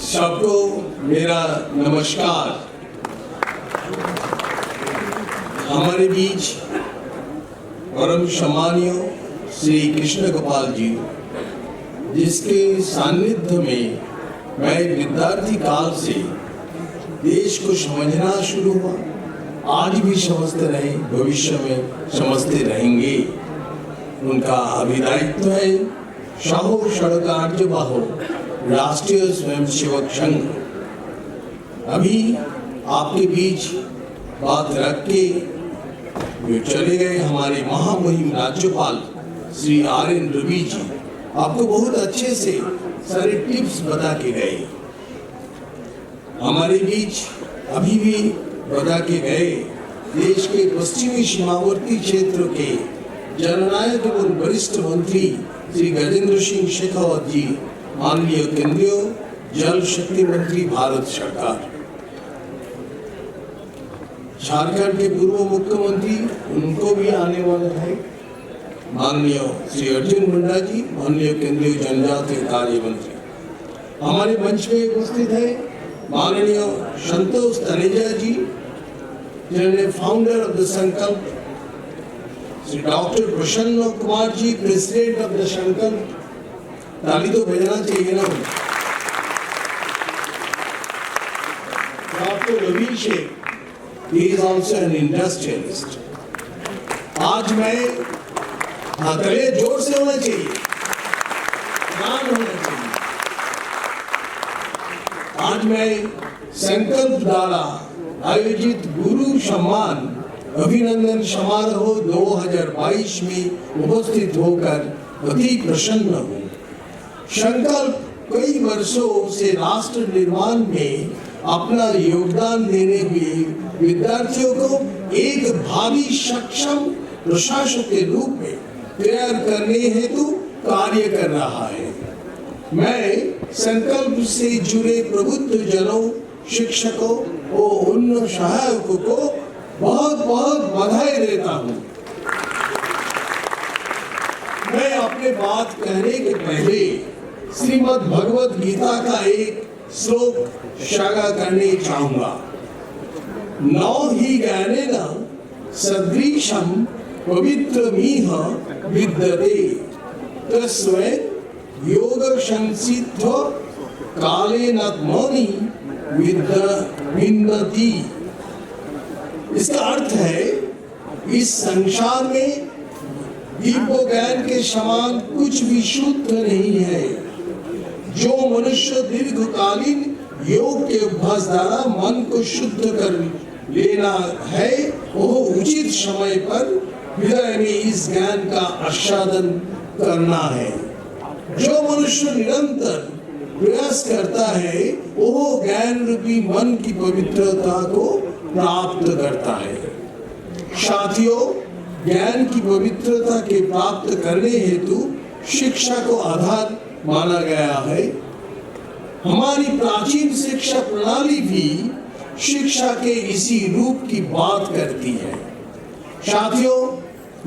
सबको मेरा नमस्कार। हमारे बीच परम सम्मानीय श्री कृष्ण गोपाल जी, जिसके सानिध्य में मैं विद्यार्थी काल से देश को समझना शुरू हुआ, आज भी समझते रहे, भविष्य में समझते रहेंगे। उनका अभिदायित्व है शाहो षडकार्य बाहो राष्ट्रीय स्वयंसेवक संघ। अभी आपके बीच बात रख के जो चले गए हमारे महामहिम राज्यपाल श्री RN रवि जी, आपको बहुत अच्छे से सारे टिप्स बता के गए। हमारे बीच अभी भी बता के गए देश के पश्चिमी सीमावर्ती क्षेत्र के जननायक एवं वरिष्ठ मंत्री श्री गजेंद्र सिंह शेखावत जी, माननीय केंद्रीय जल शक्ति मंत्री भारत सरकार। झारखंड के पूर्व मुख्यमंत्री, उनको भी आने वाला है, माननीय श्री अर्जुन मुंडा जी, माननीय केंद्रीय जनजातीय कार्य मंत्री। हमारे मंच में उपस्थित है माननीय संतोष तनेजा जी, जिन्होंने फाउंडर ऑफ द संकल्प, Shri doctor Prasanna Kumar ji, president of the Sankalp. ताली तो बजाना चाहिए ना। Doctor Ravi Sheikh, he is also an industrialist। आज मैं तालियां जोर से होना चाहिए, गान होना चाहिए। आज मैं संकल्प द्वारा आयोजित गुरु सम्मान अभिनंदन समारोह 2022 में उपस्थित होकर अति प्रसन्न हूँ। संकल्प कई वर्षों से राष्ट्र निर्माण में अपना योगदान देने में विद्यार्थियों को एक भावी सक्षम प्रशासक के रूप में तैयार करने हेतु कार्य कर रहा है। मैं संकल्प से जुड़े प्रबुद्ध जनों, शिक्षकों और उन सहायकों को बहुत बहुत बधाई देता हूँ। मैं अपने बात कहने के पहले श्रीमद् भगवद गीता का एक श्लोक साझा करने चाहूंगा। नौ ही ज्ञानेन सदृशं पवित्रमिह विद्यते तस्मै योग संसिद्ध कालेन आत्मनि विन्दति। इसका अर्थ है, इस संसार में दिव्य ज्ञान के समान कुछ भी शुद्ध नहीं है। जो मनुष्य दीर्घकालीन योग के अभ्यास द्वारा मन को शुद्ध कर लेना है, वो उचित समय पर हृदय में इस ज्ञान का आस्वादन करना है। जो मनुष्य निरंतर प्रयास करता है, वो ज्ञान रूपी मन की पवित्रता को प्राप्त करता है। साथियों, ज्ञान की पवित्रता के प्राप्त करने हेतु शिक्षा को आधार माना गया है। हमारी प्राचीन शिक्षा प्रणाली भी शिक्षा के इसी रूप की बात करती है। साथियों,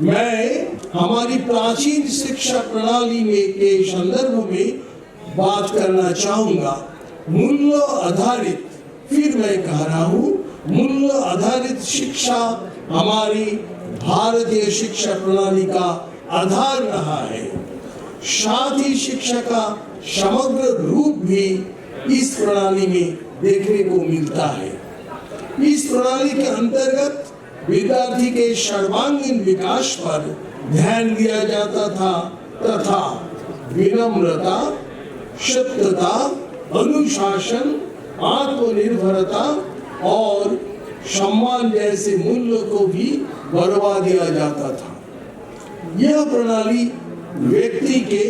मैं हमारी प्राचीन शिक्षा प्रणाली में के संदर्भ में बात करना चाहूंगा। मूल्य आधारित, फिर मैं कह रहा हूँ, मूल्य आधारित शिक्षा हमारी भारतीय शिक्षा प्रणाली का आधार रहा है। साथ ही शिक्षा का समग्र रूप भी इस प्रणाली में देखने को मिलता है। इस प्रणाली के अंतर्गत विद्यार्थी के सर्वांगीण विकास पर ध्यान दिया जाता था तथा विनम्रता, सत्यता, अनुशासन, आत्मनिर्भरता और सम्मान जैसे मूल्यों को भी बढ़ावा दिया जाता था। यह प्रणाली व्यक्ति के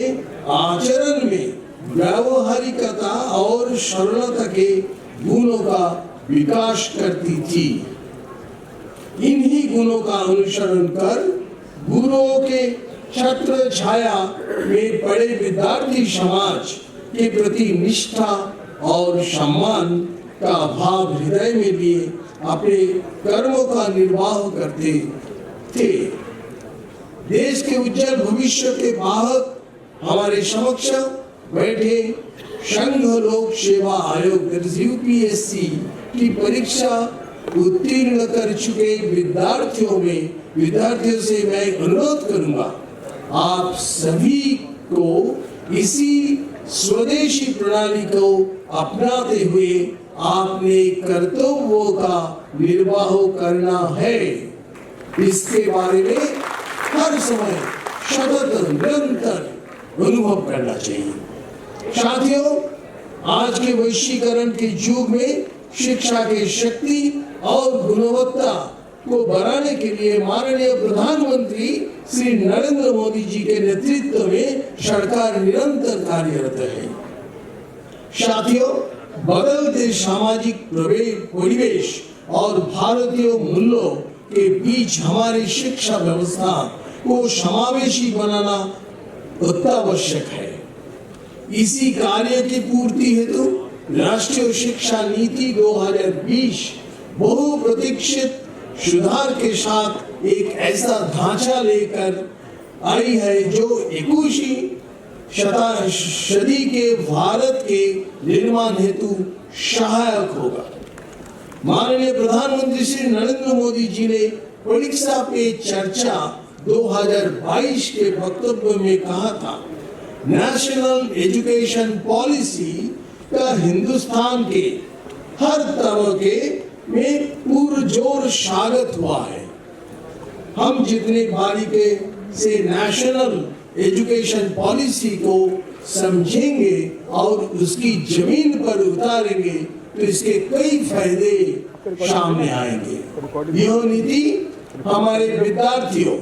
आचरण में व्यावहारिकता और सरलता के गुणों का विकास करती थी। इन्हीं गुणों का अनुसरण कर गुरुओं के छत्र छाया में पड़े विद्यार्थी समाज के प्रति निष्ठा और सम्मान का भाव हृदय में लिए अपने कर्मों का निर्वाह करते थे। देश के उज्जवल भविष्य के वाहक हमारे समक्ष बैठे संघ लोक सेवा आयोग यूपीएससी की परीक्षा उत्तीर्ण कर चुके विद्यार्थियों से मैं अनुरोध करूंगा, आप सभी को इसी स्वदेशी प्रणाली को अपनाते हुए आपने कर्तव्यों का निर्वाह करना है। इसके बारे में हर समय सतत निरंतर अनुभव करना चाहिए। साथियों, आज के वैश्वीकरण के युग में शिक्षा की शक्ति और गुणवत्ता को बढ़ाने के लिए माननीय प्रधानमंत्री श्री नरेंद्र मोदी जी के नेतृत्व में सरकार निरंतर कार्यरत है। साथियों, बदलते सामाजिक परिवेश और भारतीय मूल्यों के बीच हमारी शिक्षा व्यवस्था को समावेशी बनाना अत्यावश्यक है। इसी कार्य की पूर्ति हेतु राष्ट्रीय शिक्षा नीति 2020 बहुप्रतीक्षित सुधार के साथ एक ऐसा ढांचा लेकर आई है जो 21वीं सदी के भारत के निर्माण हेतु सहायक होगा। माननीय प्रधानमंत्री श्री नरेंद्र मोदी जी ने परीक्षा पे चर्चा 2022 के वक्तव्य में कहा था, नेशनल एजुकेशन पॉलिसी का हिंदुस्तान के हर तबके में पुरजोर स्वागत हुआ है। हम जितने बारीकी से नेशनल एजुकेशन पॉलिसी को समझेंगे और उसकी जमीन पर उतारेंगे तो इसके कई फायदे सामने आएंगे। यह नीति हमारे विद्यार्थियों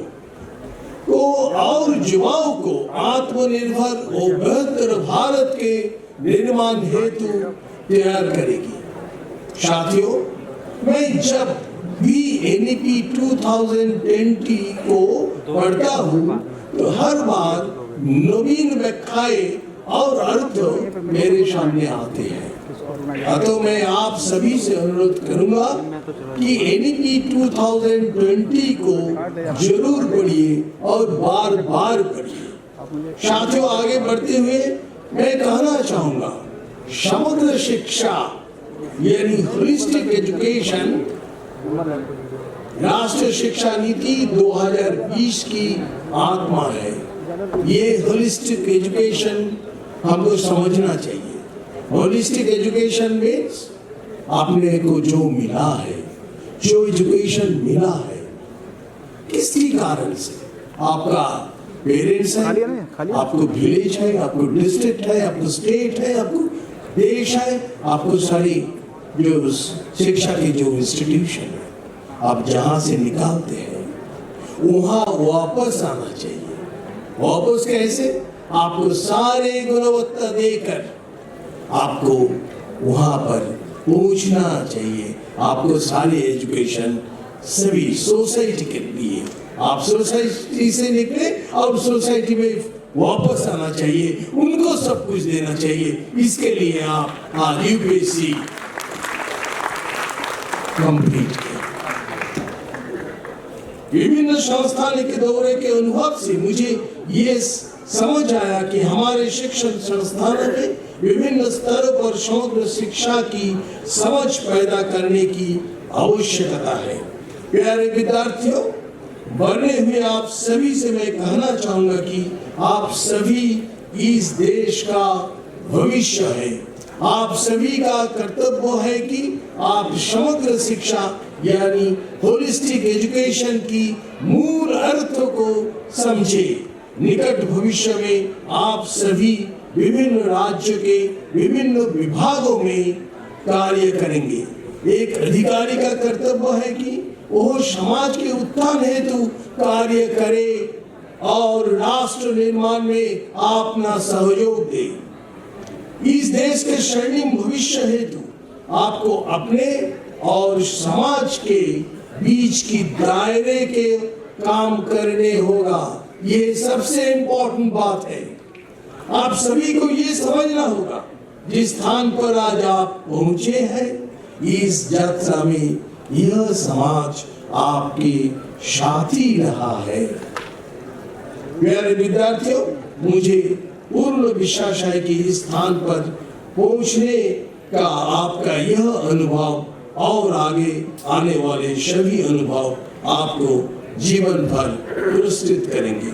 को और युवाओं को आत्मनिर्भर और बेहतर भारत के निर्माण हेतु तैयार करेगी। साथियों, मैं जब भी NEP 2020 को पढ़ता हूँ तो हर बार नवीन व्याख्याएं और अर्थ मेरे सामने आते हैं। तो मैं आप सभी से अनुरोध करूंगा कि NEP 2020 को जरूर पढ़िए और बार बार पढ़िए। साथियों, आगे बढ़ते हुए मैं कहना चाहूंगा, समग्र शिक्षा यानी होलिस्टिक एजुकेशन राष्ट्रीय शिक्षा नीति 2020 की आत्मा है। ये होलिस्टिक एजुकेशन हमको समझना चाहिए। होलिस्टिक एजुकेशन मीन्स आपने को जो मिला है, जो एजुकेशन मिला है, किसी कारण से आपका पेरेंट्स है, आपको विलेज है, आपको डिस्ट्रिक्ट है, आपको स्टेट है, आपको देश है, आपको सारी जो शिक्षा की जो इंस्टीट्यूशन है, आप जहां से निकालते हैं वहां वापस आना चाहिए। वापस कैसे? आपको सारे गुणवत्ता देकर आपको वहां पर पहुंचना चाहिए। आपको सारी एजुकेशन सभी सोसाइटी के लिए, आप सोसाइटी से निकले और सोसाइटी में वापस आना चाहिए, उनको सब कुछ देना चाहिए। इसके लिए आप आज यूपीएससी कंप्लीट किया। विभिन्न संस्थानों के दौरे के अनुभव से मुझे ये समझ आया कि हमारे शिक्षण संस्थानों में विभिन्न स्तरों पर समग्र शिक्षा की समझ पैदा करने की आवश्यकता है। प्यारे विद्यार्थियों, बढ़ने हुए आप सभी से मैं कहना चाहूंगा कि आप सभी इस देश का भविष्य है। आप सभी का कर्तव्य है कि आप समग्र शिक्षा यानी होलिस्टिक एजुकेशन की मूल अर्थ को समझे। निकट भविष्य में आप सभी विभिन्न राज्यों के विभिन्न विभागों में कार्य करेंगे। एक अधिकारी का कर्तव्य है कि वह समाज के उत्थान हेतु कार्य करे और राष्ट्र निर्माण में अपना सहयोग दे। इस देश के स्वर्णिम भविष्य हेतु आपको अपने और समाज के बीच की दायरे के काम करने होगा। ये सबसे इम्पोर्टेंट बात है। आप सभी को ये समझना होगा, जिस स्थान पर आज आप पहुंचे हैं, इस यात्रा में यह समाज आपके साथी रहा है। प्यारे विद्यार्थियों, मुझे पूर्ण विश्वास है कि इस स्थान पर पहुंचने का आपका यह अनुभव और आगे आने वाले सभी अनुभव आपको जीवन भर पुरस्कृत करेंगे।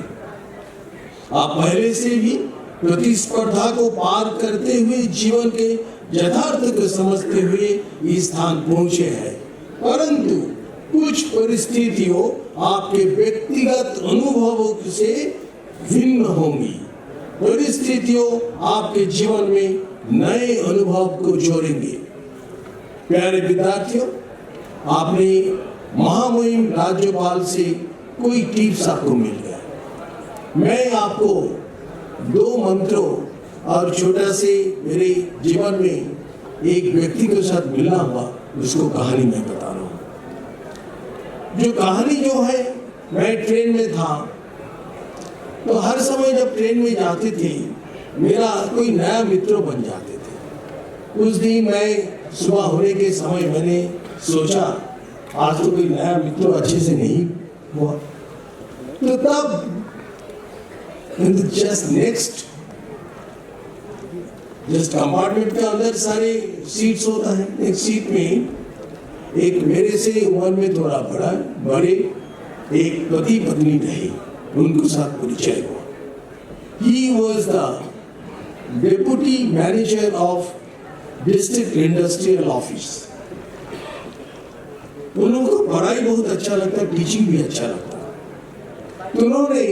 आप पहले से भी प्रतिस्पर्धा को पार करते हुए जीवन के यथार्थ को समझते हुए इस स्थान पहुंचे हैं, परंतु कुछ परिस्थितियों आपके व्यक्तिगत अनुभवों से भिन्न होंगी। परिस्थितियों आपके जीवन में नए अनुभव को जोड़ेंगे। प्यारे विद्यार्थियों, आपने महामहिम राज्यपाल से कोई टिप्स आपको मिल गया। मैं आपको 2 मंत्रों और छोटा से मेरे जीवन में एक व्यक्ति के साथ मिलना हुआ, उसको कहानी मैं बता रहा हूँ। जो कहानी जो है, मैं ट्रेन में था, तो हर समय जब ट्रेन में जाते थे मेरा कोई नया मित्र बन जाते थे। उस दिन मैं सुबह होने के समय मैंने सोचा आज तो कोई नया मित्र अच्छे से नहीं हुआ, तो तब जस्ट कंपार्टमेंट के अंदर सारे सीट्स होता है। एक सीट में एक मेरे से उम्र में थोड़ा बड़े एक पति पत्नी रहे, उनको साथ परिचय हुआ। He was the deputy manager of district industrial office। उन लोगों को पढ़ाई बहुत अच्छा लगता, टीचिंग भी अच्छा लगता। तो उन्होंने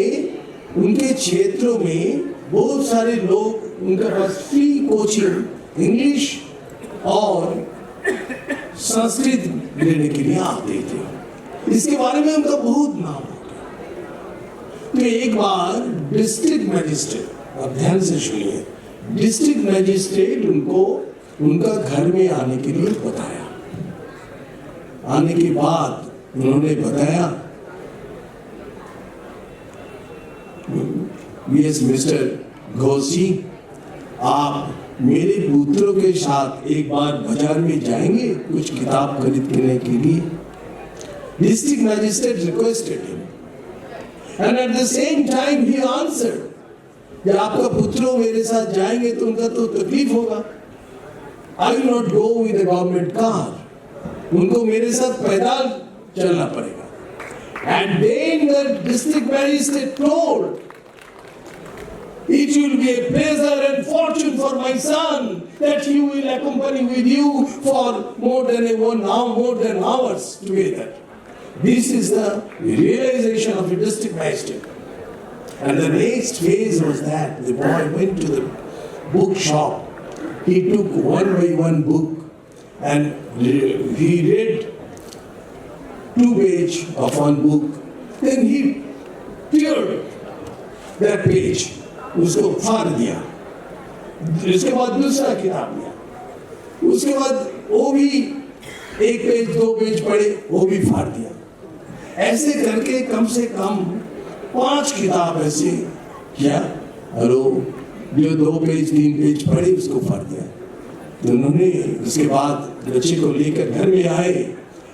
उनके क्षेत्रों में बहुत सारे लोग उनके पास फ्री कोचिंग इंग्लिश और संस्कृत लेने के लिए आते थे। इसके बारे में उनका बहुत नाम हो गया। तो एक बार डिस्ट्रिक्ट मजिस्ट्रेट, अब ध्यान से सुनिए, डिस्ट्रिक्ट मजिस्ट्रेट उनको उनका घर में आने के लिए बताया। आने के बाद उन्होंने बताया, यस मिस्टर घोष जी, आप मेरे पुत्रों के साथ एक बार बाजार में जाएंगे कुछ किताब खरीदने के लिए। District magistrate requested him and at the same time he answered, जब आपका पुत्रों मेरे साथ जाएंगे तो उनका तो तकलीफ होगा। I will not go with the government car, उनको मेरे साथ पैदल चलना पड़ेगा। And then the district magistrate told, it will be a pleasure and fortune for my son that he will accompany with you for more than hours together. This is the realization of a district magistrate. And the next phase was that the boy went to the bookshop. He took one by one book and he read 2 pages of one book. Then he teared that page, उसको फाड़ दिया। उसके बाद दूसरा किताब लिया, उसके बाद वो भी 1 पेज 2 पेज पढ़े, वो भी फाड़ दिया। ऐसे करके कम से कम 5 किताब ऐसे किया, और जो 2 पेज 3 पेज पढ़े उसको फाड़ दिया। तो उन्होंने उसके बाद बच्चे को लेकर घर में आए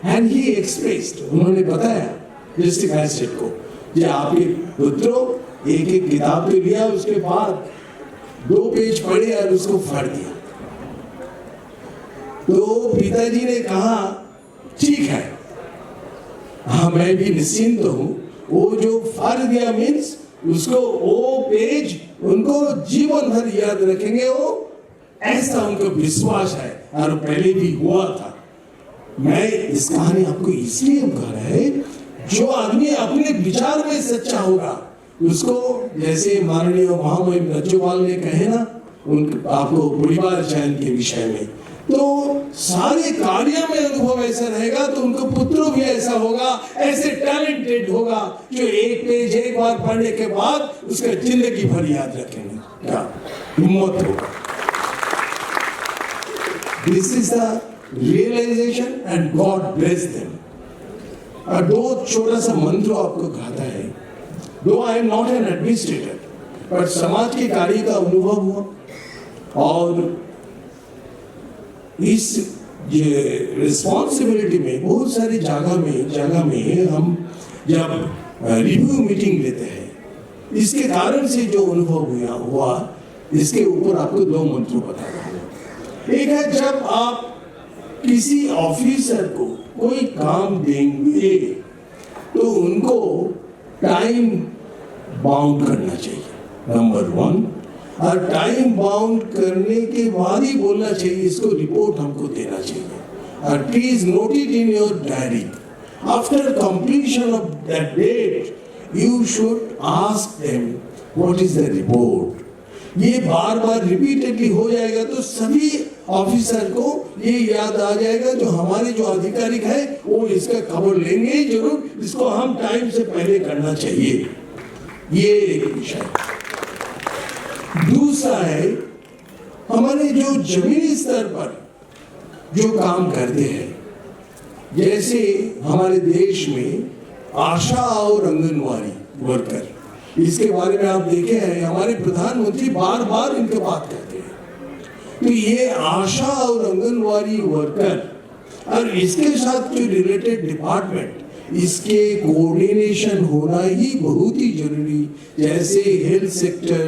एंड ही एक्सप्रेस्ड, उन्होंने बताया डिस्ट्रिक्ट मैजिस्ट्रेट को, कि आपके पुत्रों एक किताब तो लिया, उसके बाद 2 पेज पढ़े और उसको फाड़ दिया। तो पिताजी ने कहा ठीक है, हाँ मैं भी निश्चिंत हूँ, वो जो फाड़ दिया मीन्स उसको वो पेज उनको जीवन भर याद रखेंगे, वो ऐसा उनको विश्वास है और पहले भी हुआ था। मैं इस कहानी आपको इसलिए कह रहा है, जो आदमी अपने विचार में सच्चा होगा उसको, जैसे माननीय महामहिम राज्यपाल ने कहे ना आपको परिवार चयन के विषय में, तो सारे कार्य में अनुभव ऐसा रहेगा तो उनको पुत्रों भी ऐसा होगा, ऐसे टैलेंटेड होगा जो एक पेज एक बार पढ़ने के बाद उसका जिंदगी भर याद रखेंगे। क्या हिम्मत होगा। This is the realisation and God bless them. और 2 छोटा सा मंत्र आपको कहता है, दो I am not an administrator, पर समाज के कार्य का अनुभव हुआ, और इस रिस्पॉन्सिबिलिटी में बहुत सारी जगह में हम जब रिव्यू मीटिंग लेते हैं, इसके कारण से जो अनुभव हुआ इसके ऊपर आपको 2 मंत्र बता रहा हूँ। एक है जब आप किसी ऑफिसर को कोई काम देंगे तो उनको टाइम बाउंड करना चाहिए, नंबर 1। और टाइम बाउंड करने के बाद ही बोलना चाहिए इसको रिपोर्ट हमको देना चाहिए। और please note it in your diary, after completion of that date you should ask them what is the report. ये बार बार रिपीटेडली हो जाएगा तो सभी ऑफिसर को ये याद आ जाएगा, जो हमारे जो अधिकारी है वो इसका खबर लेंगे ही जरूर, इसको हम टाइम से पहले करना चाहिए। ये एक विषय। दूसरा है हमारे जो जमीनी स्तर पर जो काम करते हैं, जैसे हमारे देश में आशा और आंगनवाड़ी वर्कर, इसके बारे में आप देखे हैं हमारे प्रधानमंत्री बार बार इनके बात करते हैं। तो ये आशा और आंगनवाड़ी वर्कर और इसके साथ जो रिलेटेड डिपार्टमेंट, इसके कोऑर्डिनेशन होना ही बहुत ही जरूरी, जैसे health sector,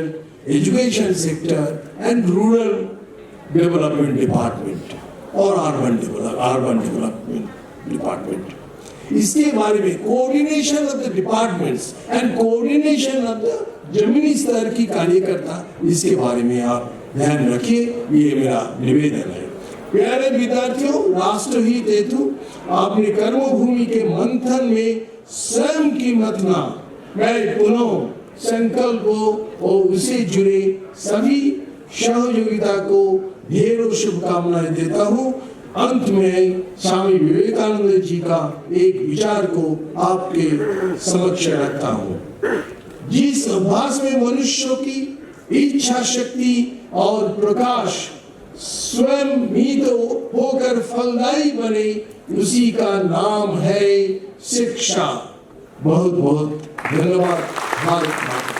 education sector and rural development department और अर्बन डेवलपमेंट डिपार्टमेंट। इसके बारे में coordination of the departments and coordination of the जमीनी स्तर की कार्यकर्ता, इसके बारे में आप ध्यान रखिए, ये मेरा निवेदन है। प्यारे विद्यार्थियों, राष्ट्रहित हेतु आपने कर्मभूमि के मंथन में स्वयं की मतना, मैं पुनः संकल्प और उससे जुड़े सभी सहयोगिता को ढेरों शुभकामनाएं देता हूँ। अंत में स्वामी विवेकानंद जी का एक विचार को आपके समक्ष रखता हूँ। जिस अभ्यास में मनुष्यों की इच्छा शक्ति और प्रकाश स्वयं मीत होकर फलदायी बने, उसी का नाम है शिक्षा। बहुत बहुत धन्यवाद। भारत माता।